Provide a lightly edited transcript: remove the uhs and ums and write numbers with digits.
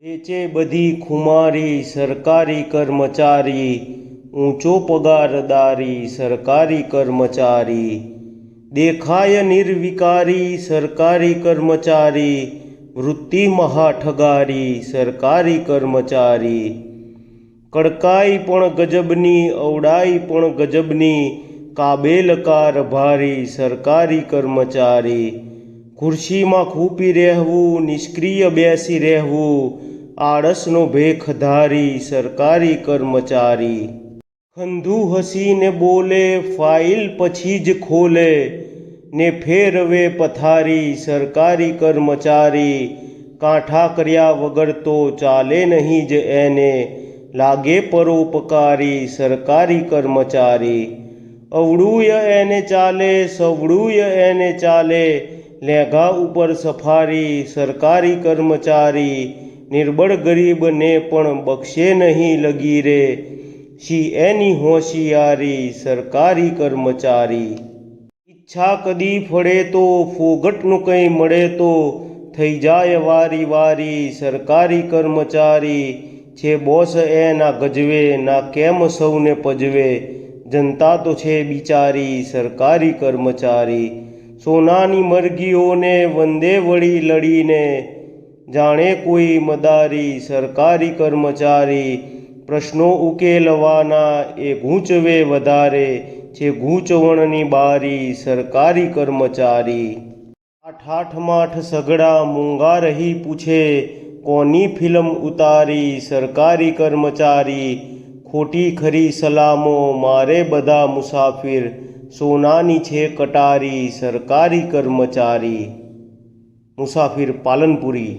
વેચે બધી ખુમારી સરકારી કર્મચારી, ઊંચો પગારદારી સરકારી કર્મચારી, દેખાય નિર્વિકારી સરકારી કર્મચારી, વૃત્તિ મહાઠગારી સરકારી કર્મચારી, કડકાઈ પણ ગજબની અવડાઈ પણ ગજબની, કાબેલકાર ભારી સરકારી કર્મચારી, ખુરશીમાં ખૂપી રહેવું નિષ્ક્રિય બેસી રહેવું, આળસનો ભેખ ધારી સરકારી કર્મચારી, ખંધુ હસીને બોલે ફાઇલ પછી જ ખોલે ને ફેરવે પથારી સરકારી કર્મચારી, કાંઠા કર્યા વગર તો ચાલે નહીં જ એને, લાગે પરોપકારી સરકારી કર્મચારી, અવળુંય એને ચાલે સવળુંય એને ચાલે, લેઘા ઉપર સફારી સરકારી કર્મચારી, નિર્બળ ગરીબને પણ બક્ષે નહીં લગીરે, શી એની હોશિયારી સરકારી કર્મચારી, ઈચ્છા કદી ફળે તો ફોગટનું કંઈ મળે તો થઈ જાય વારી વારી સરકારી કર્મચારી, છે બોસ એના ગજવે ના કેમ સૌને પજવે, જનતા તો છે બિચારી સરકારી કર્મચારી, સોનાની મરઘીઓને વંદે વળી લડીને, જાણે કોઈ મદારી સરકારી કર્મચારી, પ્રશ્નો ઉકેલવાના એ ગૂંચવે વધારે, છે ગૂંચવણની બારી સરકારી કર્મચારી, આઠ સગડા મૂંગા રહી પૂછે, કોની ફિલ્મ ઉતારી સરકારી કર્મચારી, ખોટી ખરી સલામો મારે બધા મુસાફિર, સોનાની છે કટારી સરકારી કર્મચારી. મુસાફિર પાલનપુરી.